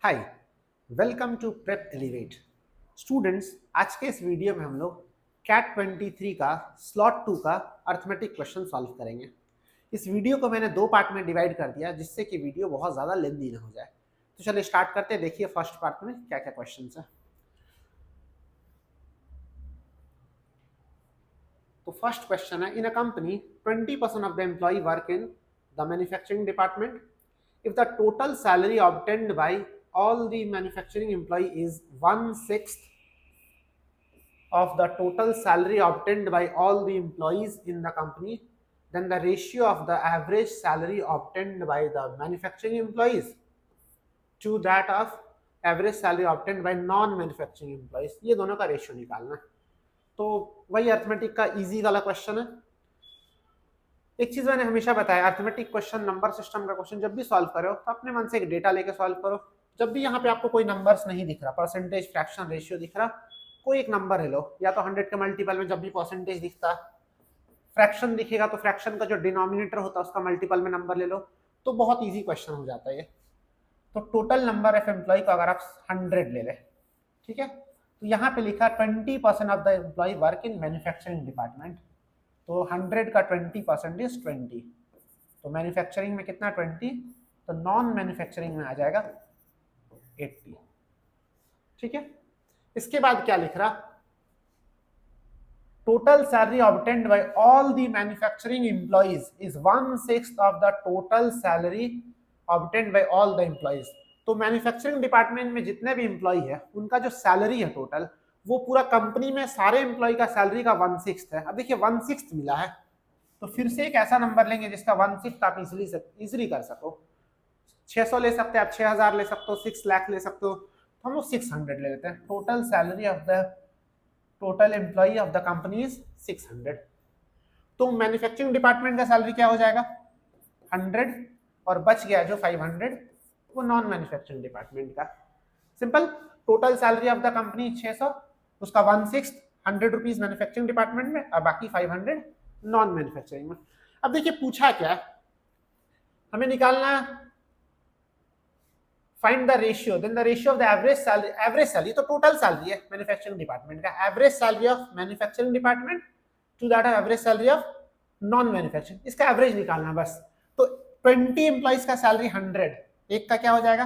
Hi, welcome to Prep Elevate. Students, आज के इस वीडियो में हम लोग कैट 23 का स्लॉट 2 का अर्थमेटिक क्वेश्चन सॉल्व करेंगे। इस वीडियो को मैंने दो पार्ट में डिवाइड कर दिया जिससे कि वीडियो बहुत ज़्यादा लेंदी ना हो जाए। तो चलिए स्टार्ट करते हैं। देखिए फर्स्ट पार्ट में क्या क्या क्वेश्चन है। तो फर्स्ट क्वेश्चन है, in a company 20% of the employ work in the manufacturing department. If the total salary obtained by all the manufacturing employee is 1/6 of the total salary obtained by all the employees in the company, then the ratio of the average salary obtained by the manufacturing employees to that of average salary obtained by non manufacturing employees, ये दोनों का ratio निकालना है। तो वही arithmetic का easy वाला question है। एक चीज मैंने हमेशा बताया, अर्थमेटिक क्वेश्चन, नंबर सिस्टम का क्वेश्चन जब भी सॉल्व करो तो अपने मन से एक डेटा लेके सॉल्व करो। जब भी यहाँ पे आपको कोई नंबर्स नहीं दिख रहा, परसेंटेज, फ्रैक्शन, रेशियो दिख रहा, कोई एक नंबर ले लो, या तो 100 के मल्टीपल में जब भी परसेंटेज दिखता, फ्रैक्शन दिखेगा तो फ्रैक्शन का जो डिनोमिनेटर होता है उसका मल्टीपल में नंबर ले लो, तो बहुत ईजी क्वेश्चन हो जाता है ये। तो टोटल नंबर ऑफ एम्प्लॉय का अगर आप 100 ले लें, ठीक है, तो यहाँ पे लिखा 20% of the employ work in manufacturing department. तो 100 का 20% इज 20। तो मैन्युफैक्चरिंग में कितना 20, तो नॉन मैन्युफैक्चरिंग में आ जाएगा 80। ठीक है, इसके बाद क्या लिख रहा, total salary obtained by all the manufacturing employees is 1/6 of the total salary obtained by all the employees. तो मैन्युफैक्चरिंग डिपार्टमेंट में जितने भी एम्प्लॉय है उनका जो सैलरी है टोटल, वो पूरा कंपनी में सारे एम्प्लॉय का सैलरी का 1/6 है। अब देखिए 1/6 मिला है, तो फिर से एक ऐसा नंबर लेंगे जिसका 1/6 आप इजिली कर सको। 600 ले सकते हैं आप, 6000 ले सकते हो, 6 लाख ले सकते हो, तो हम लोग 600 ले लेते हैं। Total salary of the total employ of the company is 600। तो मैन्युफैक्चरिंग डिपार्टमेंट का सैलरी क्या हो जाएगा 100, और बच गया जो 500 वो नॉन मैन्युफैक्चरिंग डिपार्टमेंट का। Simple, total salary of the company 600, उसका 1/6 100 रुपीज मैन्युफैक्चरिंग डिपार्टमेंट में, और बाकी 500 नॉन मैन्युफैक्चरिंग में। अब देखिए पूछा क्या है, हमें निकालना find the ratio, then the ratio of the average salary तो टोटल सैलरी है मैन्युफैक्चरिंग डिपार्टमेंट का, average salary of manufacturing department to that of average salary of non manufacturing, इसका एवरेज निकालना बस। तो 20 एम्प्लॉइज का सैलरी 100, एक का क्या हो जाएगा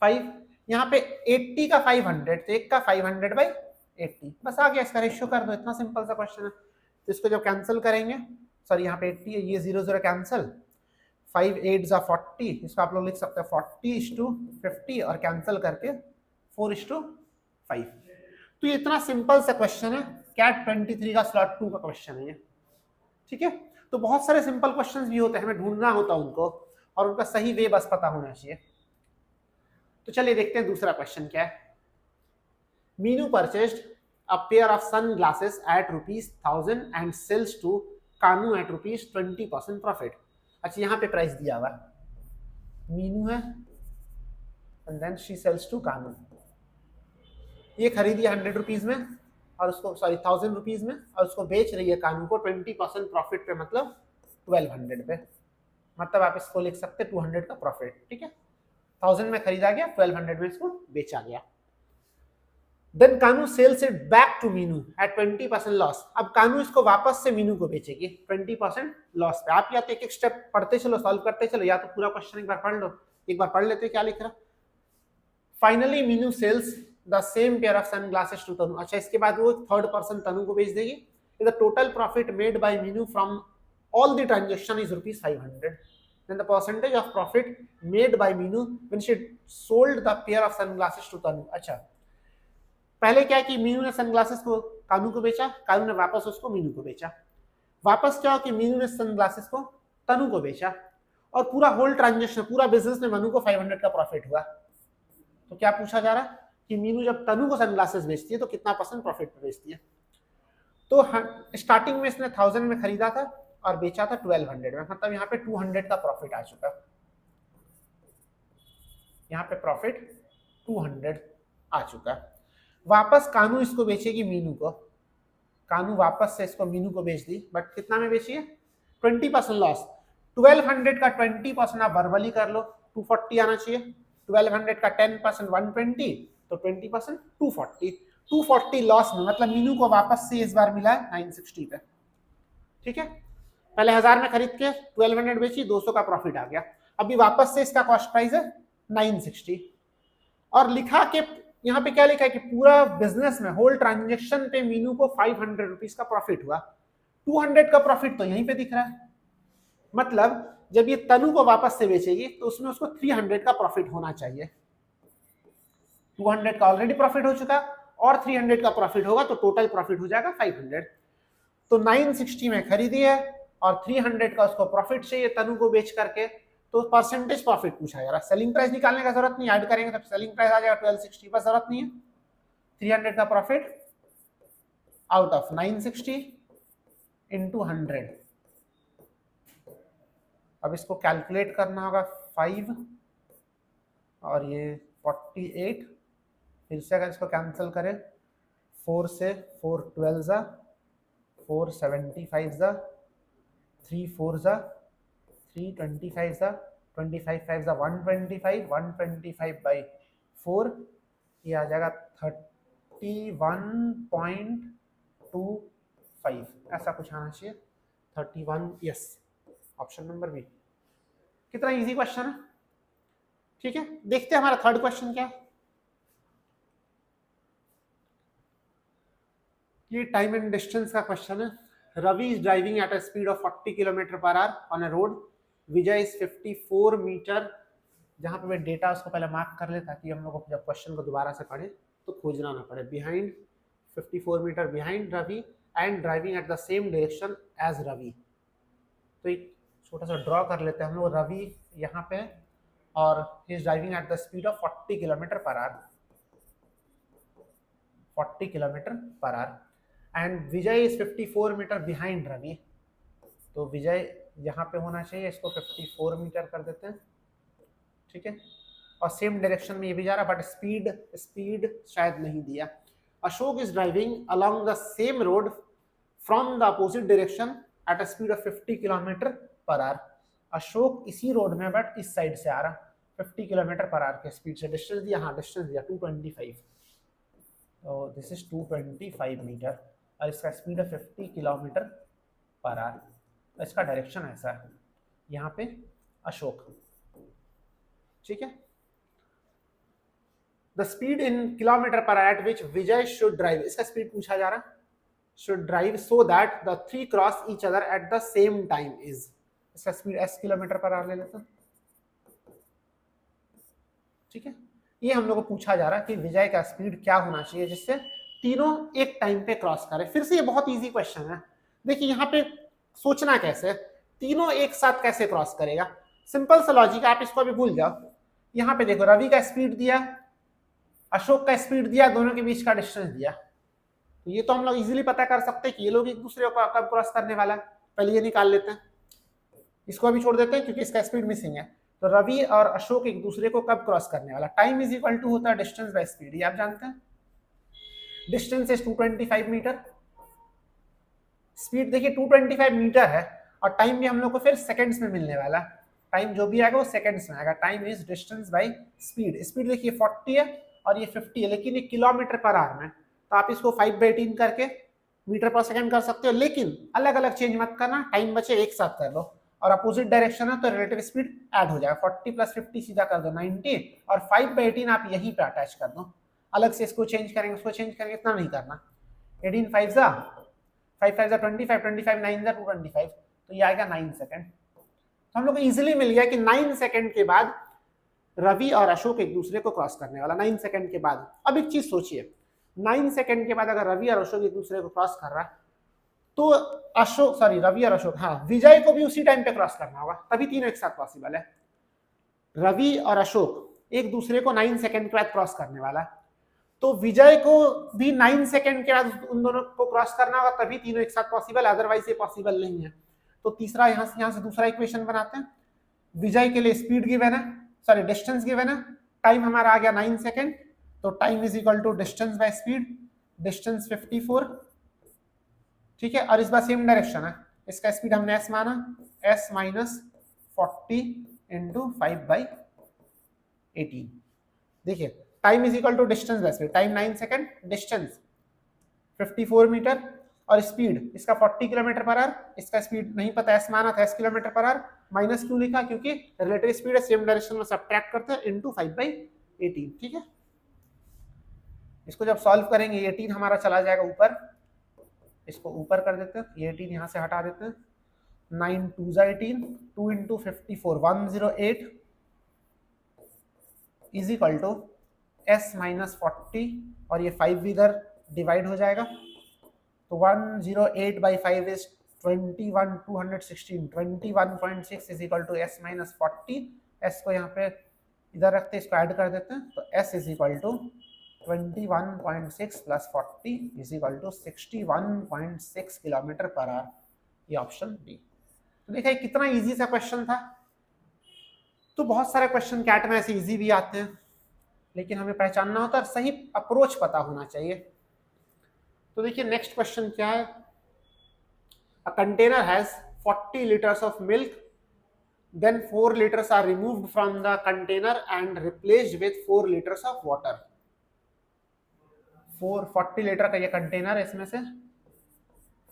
5, यहाँ पे 80 का 500, तो एक का 500 बाई 80, बस आ गया, इसका रेशियो कर दो। इतना सिंपल सा क्वेश्चन है। तो इसको जब कैंसिल करेंगे, सॉरी यहाँ पे 80 है, ये 0 0 कैंसिल, 5 8 जा 40, इसको आप लोग लिख सकते हैं 40:50, और कैंसिल करके 4:5। तो ये इतना सिंपल सा क्वेश्चन है, कैट 23 का स्लॉट 2 का क्वेश्चन है ये। ठीक है, तो बहुत सारे सिंपल क्वेश्चंस भी होते हैं, हमें ढूंढना होता है उनको, और उनका सही वे बस पता होना चाहिए। तो चलिए देखते हैं दूसरा क्वेश्चन क्या है। Meenu purchased a pair of sunglasses at ₹1000 and sells to Kanu at ₹20% profit. अच्छा, यहाँ पे प्राइस दिया हुआ, मीनू है and then she sells to Kanu. ये खरीदी 100 रुपीज में, और उसको 1000 रुपीज में, और उसको बेच रही है कानू को 20% प्रॉफिट पे, मतलब 1200 पे। मतलब आप इसको लिख सकते 200 का प्रॉफिट। ठीक है, 1000 में खरीदा गया, 1200 में इसको बेचा गया। Then Kanu sells it back to Meenu at 20% loss. अब कानू इसको वापस से मीनू को बेचेगी 20% लॉस पे। आप या तो एक एक स्टेप पढ़ते चलो, सॉल्व करते चलो, या तो पूरा क्वेश्चन एक बार पढ़ लो। एक बार पढ़ लेते क्या लिख रहा। Finally Meenu sells the same pair of sunglasses to Tanu. अच्छा, इसके बाद वो थर्ड पर्सन तनु को बेच देगी। The total profit made by Meenu from all the transaction is ₹500। then the percentage of profit made by Meenu when she sold the pair of sunglasses to Tanu। अच्छा, पहले क्या कि मीनू ने सनग्लासेस को कानू को बेचा, कानू ने वापस उसको मीनू को बेचा। वापस क्या हो कि मीनू ने सनग्लासेस को तनु को बेचा, और पूरा होल ट्रांजेक्शन, पूरा बिजनेस में मनु को 500 का प्रॉफिट हुआ। तो क्या पूछा जा रहा है कि मीनू जब तनु को सनग्लासेस बेचती है तो कितना % प्रॉफिट पे बेचती है। तो स्टार्टिंग में इसने 1000 में खरीदा था और बेचा था 1200 में, मतलब यहाँ पे 200 का प्रॉफिट आ चुका। यहाँ पे प्रॉफिट 200 आ चुका। वापस कानू इसको बेचेगी मीनू को, कानू वापस से इसको मीनू को बेच दी, बट कितना में बेची है 20% लॉस। 1200 का 20% आप वर्बली कर लो, 240 आना चाहिए। 1200 का 10% 120, तो 20% 240। 240 लॉस में, मतलब मीनू को वापस से इस बार मिला है 960 पे। ठीक है, पहले 1000 में खरीद के 1200 बेची, 200 का प्रॉफिट आ गया। अभी वापस से इसका कॉस्ट प्राइस है 960, और लिखा के यहाँ पे क्या लिखा है कि पूरा बिजनेस में होल ट्रांजेक्शन पे मीनू को 500 रुपीज का प्रॉफिट हुआ। 200 का प्रॉफिट तो यहीं पे दिख रहा है, मतलब जब ये तनु को वापस से बेचेगी तो उसमें उसको 300 का प्रॉफिट होना चाहिए। 200 का ऑलरेडी प्रॉफिट हो चुका, और 300 का प्रॉफिट होगा तो टोटल प्रॉफिट हो जाएगा 500। तो 960 में खरीदी है और 300 का उसको प्रॉफिट चाहिए तनु को बेच करके, तो परसेंटेज प्रॉफिट पूछा जा रहा है। सेलिंग प्राइस निकालने का जरूरत नहीं, ऐड करेंगे तो सेलिंग प्राइस आ जाएगा 1260, बस जरूरत नहीं है। 300 का प्रॉफिट आउट ऑफ 960 इंटू 100। अब इसको कैलकुलेट करना होगा 5 और ये 48, फिर से अगर इसको कैंसिल करें 4 से 4 12 जा, 4 75 जा, 3 4 जा, 3 25 जा, 25 5 जा 125, 125 बाई 4, ये आ जाएगा 31.25, ऐसा कुछ आना चाहिए 31। Yes, option number B. कितना इजी क्वेश्चन है। ठीक है, देखते हैं हमारा थर्ड क्वेश्चन क्या है। ये टाइम एंड डिस्टेंस का क्वेश्चन है। Ravi is driving at a speed of 40 kilometre per hour on a road, Vijay is 54 metre. जहां पे मैं डेटा उसको पहले मार्क कर ले ताकि हम लोग को जब क्वेश्चन को दोबारा से पढ़े तो खोजना ना पड़े। Behind 54 metre behind Ravi and driving at the same direction as Ravi. तो एक छोटा सा ड्रॉ कर लेते हैं हम लोग। रवि यहाँ पे और he is driving at the speed of 40 kilometre per hour, 40 kilometre per hour, and Vijay is 54 metre behind Ravi. तो विजय यहाँ पे होना चाहिए, इसको 54 मीटर कर देते हैं। ठीक है, और सेम डायरेक्शन में ये भी जा रहा है, बट स्पीड शायद नहीं दिया। Ashok is driving along the same road from the opposite direction at a speed of 50 kilometre per our. Ashok इसी रोड में बट इस साइड से आ रहा, 50 किलोमीटर पर आवर के स्पीड से। डिस्टेंस दिया, हाँ डिस्टेंस दिया 225, तो दिस इज 225 मीटर, और इसका स्पीड है 50 किलोमीटर पर आवर। तो इसका डायरेक्शन ऐसा है, यहाँ पे अशोक। ठीक है, the speed in kilometre per hour at which Vijay should drive, इसका स्पीड पूछा जा रहा है, should drive so that the 3 cross each other at the same time is. इसका speed s kilometre per hour ले लेते हैं। ठीक है, ये हम लोग को पूछा जा रहा है कि विजय का स्पीड क्या होना चाहिए जिससे तीनों एक टाइम पे क्रॉस करें। फिर से ये बहुत इजी क्वेश्चन है। देखिए यहाँ पे सोचना कैसे, तीनों एक साथ कैसे क्रॉस करेगा। सिंपल सा लॉजिक, आप इसको भी भूल जाओ। यहाँ पे देखो, रवि का स्पीड दिया, अशोक का स्पीड दिया, दोनों के बीच का डिस्टेंस दिया, तो ये तो हम लोग इजीली पता कर सकते हैं कि ये लोग एक दूसरे को कब क्रॉस करने वाला है। पहले ये निकाल लेते हैं, इसको अभी छोड़ देते हैं क्योंकि इसका स्पीड मिसिंग है। तो रवि और अशोक एक दूसरे को कब क्रॉस करने वाला। टाइम इज इक्वल टू होता है डिस्टेंस बाय स्पीड, ये आप जानते हैं। डिस्टेंस इज 225 मीटर, स्पीड देखिए 225 मीटर है, और टाइम भी हम लोग को फिर सेकंड्स में मिलने वाला। टाइम जो भी आएगा वो सेकंड्स में आएगा। Time is distance by speed. Speed देखिए 40 है और ये 50 है, लेकिन ये किलोमीटर पर आवर में, तो आप इसको 5/18 करके मीटर पर सेकंड कर सकते हो, लेकिन अलग अलग चेंज मत करना, टाइम बचे एक साथ कर लो। और अपोजिट डायरेक्शन है तो रिलेटिव स्पीड ऐड हो जाएगा। 40 + 50 सीधा कर दो 90, और 5/18 आप यहीं पे अटैच कर दो। अलग से इसको चेंज करेंगे उसको चेंज करेंगे, इतना नहीं करना। 18 5 जा 5 5 जा 25, 25 9 जा 225, तो ये आएगा 9 सेकंड। तो हम लोग को इजीली मिल गया कि 9 सेकंड के बाद रवि और अशोक एक दूसरे को क्रॉस करने वाला। 9 सेकंड के बाद। अब एक चीज सोचिए, 9 सेकंड के बाद अगर रवि और अशोक एक दूसरे को क्रॉस कर रहा है तो रवि और अशोक, हाँ विजय को भी उसी टाइम पे क्रॉस करना होगा, तभी तीनों एक साथ पॉसिबल है। रवि और अशोक एक दूसरे को 9 सेकंड के बाद क्रॉस करने वाला है, तो विजय को भी 9 सेकंड के बाद उन दोनों को क्रॉस करना होगा, तभी तीनों एक साथ पॉसिबल, अदरवाइज ये पॉसिबल नहीं है। तो तीसरा यहाँ से दूसरा इक्वेशन बनाते हैं। विजय के लिए स्पीड गिवन है, सॉरी डिस्टेंस गिवन है, टाइम हमारा आ गया 9 सेकंड, तो time is equal to distance by speed, distance 54। ठीक है, और इस बार सेम डायरेक्शन है, इसका स्पीड हमने s माना, s - 40 × 5/18। देखिए time is equal to distance वैसे, टाइम 9 सेकंड, डिस्टेंस 54 मीटर, और स्पीड इसका 40 किलोमीटर पर आवर, इसका स्पीड नहीं पता, एस माना था, S kilometre per our, minus क्यों लिखा, क्योंकि रिलेटिव स्पीड है, सेम डायरेक्शन में सब्ट्रैक्ट करते हैं, इनटू 5/18। ठीक है, इसको जब सॉल्व करेंगे 18 हमारा चला जाएगा ऊपर, इसको ऊपर कर देते हैं, ये 18 यहाँ से हटा देते हैं, 9 2 18, 2 into 54 108 is equal to S minus 40, और ये 5 इधर डिवाइड हो जाएगा, तो 108 by 5 is 21 216, 21.6 is equal to S minus 40, S को यहाँ पे इधर रखते हैं, इसको ऐड कर देते हैं, तो S is equal to 21.6 plus 40 is equal to 61.6 kilometre per hour, ये ऑप्शन बी। तो देखिए कितना इजी सा क्वेश्चन था। तो बहुत सारे क्वेश्चन कैट में ऐसे इजी भी आते हैं, लेकिन हमें पहचानना होता है, सही अप्रोच पता होना चाहिए। तो देखिए नेक्स्ट क्वेश्चन क्या है, a container has 40 liters of milk, then 4 liters are removed from the container and replaced with 4 liters of water। 40 litre का ये कंटेनर है, इसमें से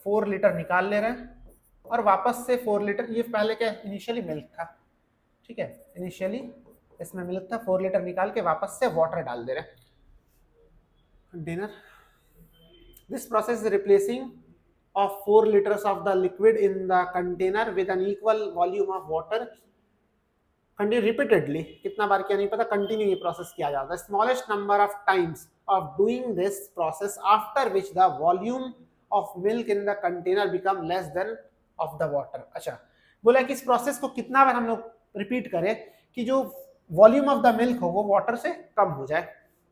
4 लीटर निकाल ले रहे हैं और वापस से 4 लीटर, ये पहले क्या इनिशियली मिल्क था, ठीक है, इनिशियली इसमें मिल्क था, 4 लीटर निकाल के वापस से वाटर डाल दे रहे हैं container. This process is replacing of 4 liters of the liquid in the container with an equal volume of water continue repeatedly, कितना बार क्या नहीं पता, कंटिन्यू ये प्रोसेस किया जाता है, smallest number of times of doing this process after which the volume of milk in the container become less than of the water। अच्छा बोला कि इस प्रोसेस को कितना बार हम लोग रिपीट करें कि जो वॉल्यूम ऑफ द मिल्क हो वो वाटर से कम हो जाए।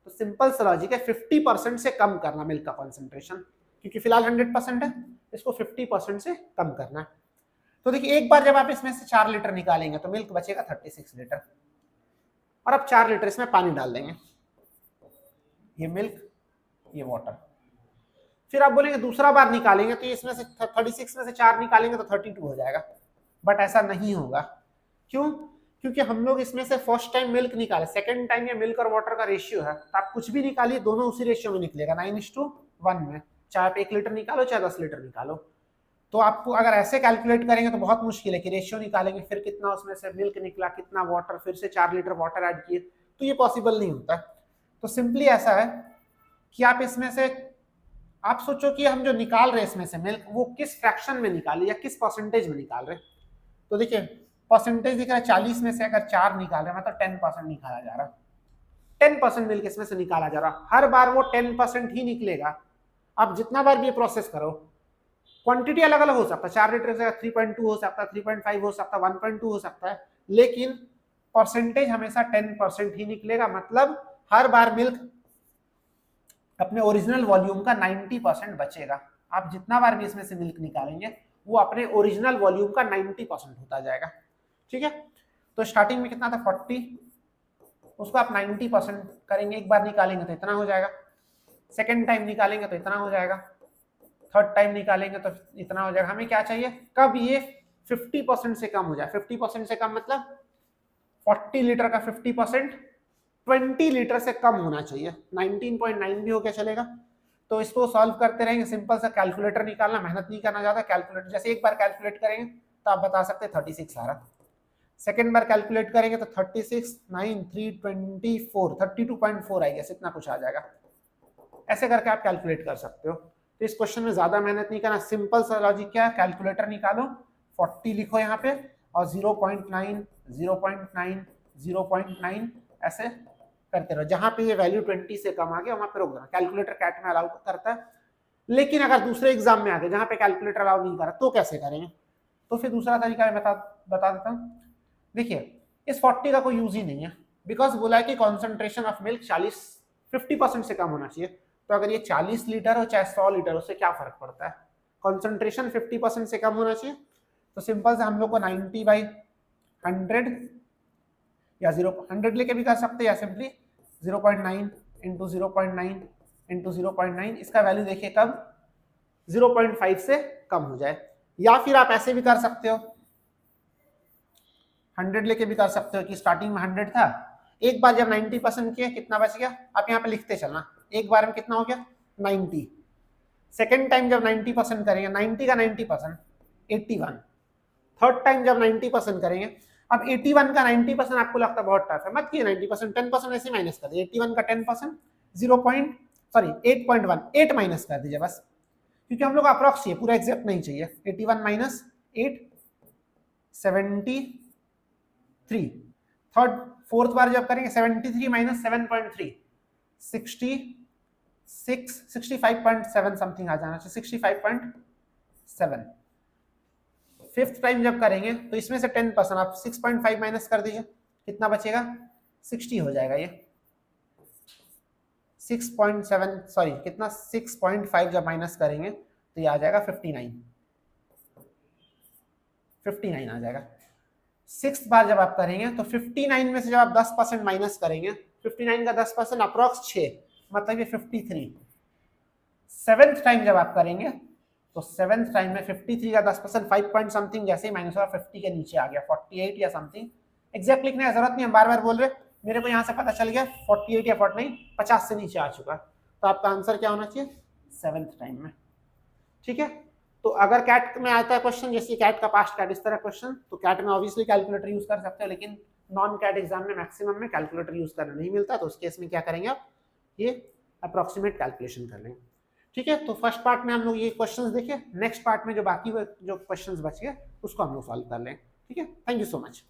तो सिंपल सा लॉजिक है, 50% से कम करना मिल्क का कॉन्सेंट्रेशन, क्योंकि फिलहाल 100% है, इसको 50% से कम करना है। तो देखिए एक बार जब आप इसमें से 4 लीटर निकालेंगे तो मिल्क बचेगा 36 लीटर, और अब 4 लीटर इसमें पानी डाल देंगे, ये मिल्क ये वाटर। फिर आप बोलेंगे दूसरा बार निकालेंगे तो इसमें से 36 में से 4 निकालेंगे तो 32 हो जाएगा, बट ऐसा नहीं होगा। क्यों? क्योंकि हम लोग इसमें से फर्स्ट टाइम मिल्क निकाले, सेकेंड टाइम ये मिल्क और वाटर का रेशियो है, तो आप कुछ भी निकालिए दोनों उसी रेशियो में निकलेगा, 9:1 में, चाहे आप 1 लीटर निकालो चाहे 10 लीटर निकालो। तो आपको अगर ऐसे कैलकुलेट करेंगे तो बहुत मुश्किल है कि रेशियो निकालेंगे फिर कितना उसमें से मिल्क निकला, कितना वाटर, फिर से 4 लीटर वाटर ऐड किए, तो ये पॉसिबल नहीं होता। तो सिंपली ऐसा है कि आप इसमें से आप सोचो कि हम जो निकाल रहे हैं इसमें से मिल्क, वो किस फ्रैक्शन में निकाले या किस परसेंटेज में निकाल रहे हैं। तो देखिए परसेंटेज दिख रहा है, 40 में से अगर 4 निकाल रहे हैं मतलब 10% निकाला जा रहा है, 10% मिल्क इसमें से निकाला जा रहा, हर बार वो 10% ही निकलेगा। आप जितना बार भी ये प्रोसेस करो, क्वांटिटी अलग अलग हो सकता है, 4 लीटर से 3.2 हो सकता है, 3.5 हो सकता है, 1.2 हो सकता है, लेकिन परसेंटेज हमेशा 10% ही निकलेगा। मतलब हर बार मिल्क अपने ओरिजिनल वॉल्यूम का 90% बचेगा। आप जितना बार भी इसमें से मिल्क निकालेंगे वो अपने ओरिजिनल वॉल्यूम का 90% होता जाएगा। ठीक है, तो स्टार्टिंग में कितना था 40, उसको आप 90% करेंगे, एक बार निकालेंगे तो इतना हो जाएगा, सेकेंड टाइम निकालेंगे तो इतना हो जाएगा, थर्ड टाइम निकालेंगे तो इतना हो जाएगा। हमें क्या चाहिए, कब ये 50% से कम हो जाए। 50% से कम मतलब 40 लीटर का 50% 20 लीटर से कम होना चाहिए, 19.9 भी हो क्या चलेगा। तो इसको सॉल्व करते रहेंगे, सिंपल सा कैलकुलेटर निकालना, मेहनत नहीं करना ज्यादा, कैलकुलेटर जैसे एक बार कैलकुलेट करेंगे तो आप बता सकते हैं 36 आ रहा, सेकेंड बार कैलकुलेट करेंगे तो 36 9 3 24 32.4 आएगा, इतना कुछ आ जाएगा। ऐसे करके आप कैलकुलेट कर सकते हो। तो इस क्वेश्चन में ज्यादा मेहनत नहीं करना, सिंपल सा लॉजिक क्या है, कैलकुलेटर निकालो, 40 लिखो यहाँ पे और 0.9 0.9 0.9 ऐसे करते रहो, जहां पे ये वैल्यू 20 से कम आ गया वहां पे रोक देना। कैलकुलेटर कैट में अलाउ करता है, लेकिन अगर दूसरे एग्जाम में आ गए जहां पे कैलकुलेटर अलाउ नहीं कर रहा तो कैसे करेंगे, तो फिर दूसरा तरीका मैं बता देता हूँ। देखिए इस 40 का कोई यूज ही नहीं है, बिकॉज बोला है कि कॉन्सेंट्रेशन ऑफ मिल्क 50% से कम होना चाहिए। तो अगर ये 40 लीटर हो चाहे 100 लीटर, उससे क्या फर्क पड़ता है, कॉन्सेंट्रेशन 50% से कम होना चाहिए। तो सिंपल से हम लोग को 90/100 या 100 लेके भी कर सकते हैं, या सिंपली 0.9 इंटू 0.9 इंटू 0.9, इसका वैल्यू देखिए कब 0.5 से कम हो जाए। या फिर आप ऐसे भी कर सकते हो, 100 लेके भी कर सकते हो कि स्टार्टिंग में 100 था, एक बार जब 90% किया कितना बच गया, आप यहाँ पे लिखते चलना, एक बार में कितना हो गया 90, सेकेंड टाइम जब 90% करेंगे 90 का 90% 81, थर्ड टाइम जब 90% करेंगे, अब 81 का 90% आपको लगता है बहुत टफ है, मत किए 90%, 10% ऐसे माइनस कर दिए, 81 का 10% 8 माइनस कर दीजिए बस, क्योंकि हम लोग अप्रॉक्स चाहिए, पूरा एग्जैक्ट नहीं चाहिए। 81 माइनस 8 73, थर्ड फोर्थ बार जब करेंगे 73 माइनस 7.3 65.7 समथिंग आ जाना चाहिए, 65.7। फिफ्थ टाइम जब करेंगे तो इसमें से 10% आप 6.5 माइनस कर दीजिए, कितना बचेगा 60 हो जाएगा ये, 6.7 सॉरी कितना 6.5 जब माइनस करेंगे तो ये आ जाएगा 59 आ जाएगा। सिक्स बार जब आप करेंगे तो 59 में से जब आप 10% माइनस करेंगे, 59 का 10% अप्रॉक्स 6 मतलब ये 53। सेवेंथ टाइम जब आप करेंगे तो सेवेंथ टाइम में 53 का 10% 5 पॉइंट समथिंग जैसे ही माइनस हुआ 50 के नीचे आ गया, 48 या समथिंग, एग्जैक्ट लिखने की जरूरत नहीं, हम बार बार बोल रहे, मेरे को यहाँ से पता चल गया 48 या 49 50 से नीचे आ चुका, तो आपका आंसर क्या होना चाहिए सेवेंथ टाइम में। ठीक है, तो अगर कैट में आता है क्वेश्चन, जैसे कैट का पास्ट कैट इस तरह क्वेश्चन, तो कैट में ऑब्वियसली कैलकुलेटर यूज कर सकते हैं, लेकिन नॉन कैट एग्जाम में मैक्सिमम में कैलकुलेटर यूज करना नहीं मिलता, तो उस केस में क्या करेंगे आप, ये अप्रोक्सीमेट कैलकुलेशन कर लेंगे। ठीक है, तो फर्स्ट पार्ट में हम लोग ये क्वेश्चंस देखे, नेक्स्ट पार्ट में जो बाकी जो क्वेश्चंस बच गए उसको हम लोग सॉल्व कर लें। ठीक है, थैंक यू सो मच।